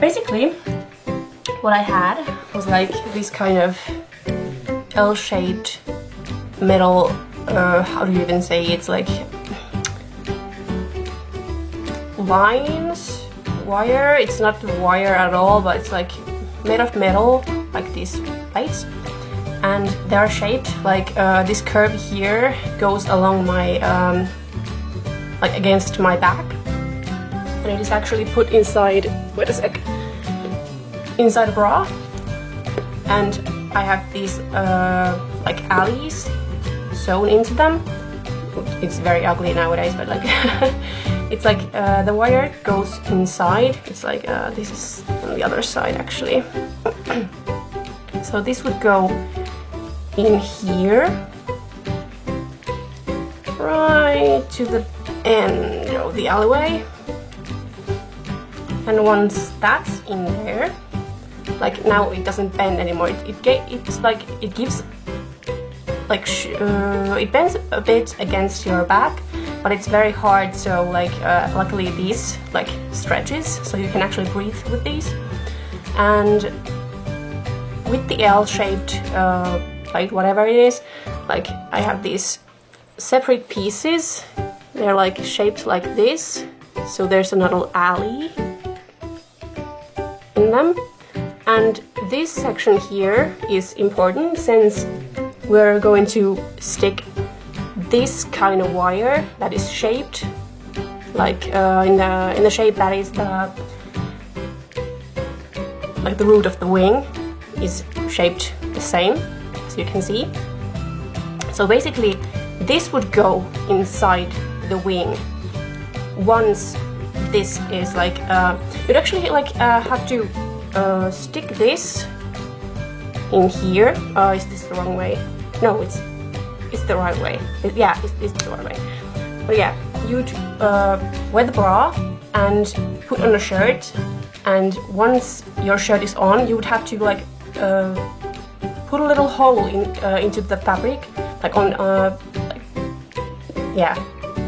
basically what I had was like this kind of L-shaped metal, how do you even say, it's like lines, wire. It's not wire at all, but it's like made of metal, like these plates, and they are shaped like this curve here goes along my like against my back, and it is actually put inside, wait a sec, inside a bra. And I have these like alleys sewn into them. It's very ugly nowadays, but like it's like the wire goes inside. It's like this is on the other side actually. So this would go in here, right to the end of the alleyway. And once that's in there, like now it doesn't bend anymore. It's like it gives like it bends a bit against your back, but it's very hard. So like luckily these like stretches, so you can actually breathe with these. And with the L-shaped plate, whatever it is, like I have these separate pieces. They're like shaped like this, so there's another alley in them. And this section here is important since we're going to stick this kind of wire that is shaped like in the shape that is the like the root of the wing is shaped the same, as you can see. So basically this would go inside the wing. Once this is like you'd actually like have to stick this in here. Is this the wrong way? No, it's the right way. Yeah, it's the right way. But yeah, you'd wear the bra and put on a shirt, and once your shirt is on, you would have to like put a little hole into the fabric, like on like, yeah,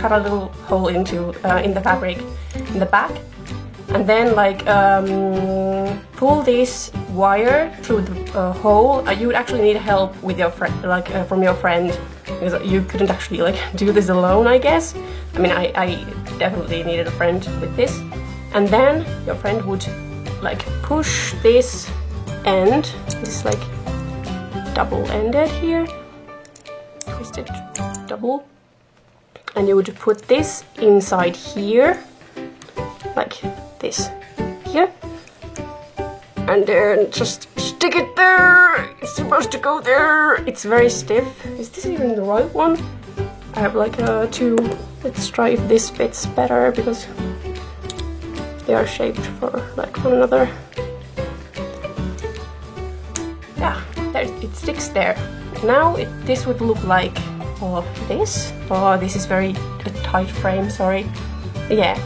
cut a little hole into in the fabric in the back. And then like pull this wire through the hole. You would actually need help with your friend, like from your friend, because you couldn't actually like do this alone, I guess. I mean, I definitely needed a friend with this. And then your friend would like push this end. This is like double-ended here, twisted double, and you would put this inside here, like this here, and then just stick it there. It's supposed to go there. It's very stiff. Is this even the right one? I have like two. Let's try if this fits better, because they are shaped for like one another. Yeah, there, it sticks there. Now this would look like this. Oh, this is very a tight frame, sorry. Yeah.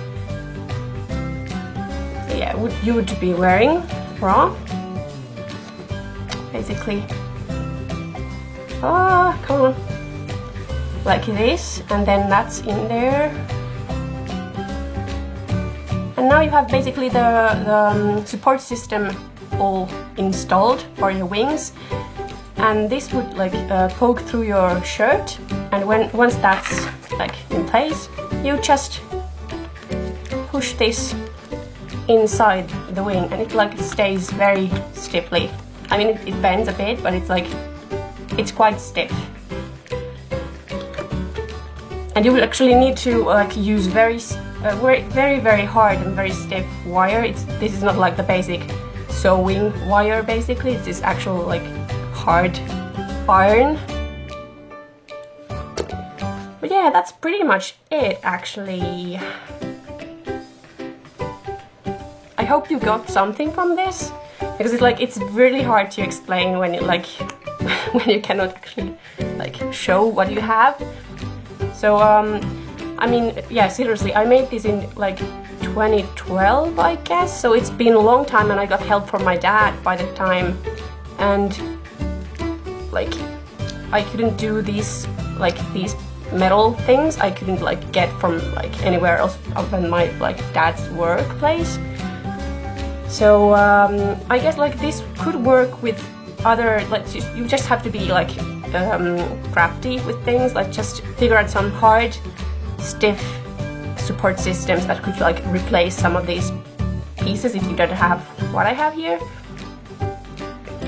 Yeah, you would be wearing bra, basically. Ah, come on, like this, and then that's in there. And now you have basically the support system all installed for your wings, and this would like poke through your shirt, and once that's like in place, you just push this inside the wing, and it like stays very stiffly. I mean, it bends a bit, but it's like it's quite stiff. And you will actually need to like use very hard and very stiff wire. This is not like the basic sewing wire. Basically, it's this actual like hard iron. But yeah, that's pretty much it actually. I hope you got something from this, because it's really hard to explain when when you cannot actually like show what you have. So I mean, yeah, seriously, I made this in like 2012, I guess. So it's been a long time, and I got help from my dad by the time, and like I couldn't do these metal things. I couldn't like get from like anywhere else other than my like dad's workplace. So I guess like this could work with other, like you just have to be like crafty with things, like just figure out some hard, stiff support systems that could like replace some of these pieces if you don't have what I have here.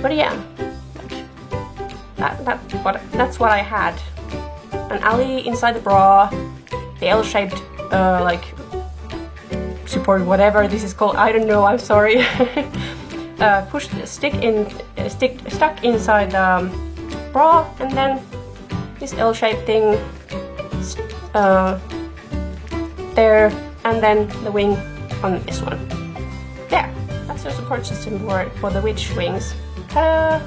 But yeah, that's what I had. An alley inside the bra, the L-shaped like support, whatever this is called, I don't know, I'm sorry. Stuck inside the bra, and then this L-shaped thing there, and then the wing on this one. There, that's your support system for the witch wings. Ta-da!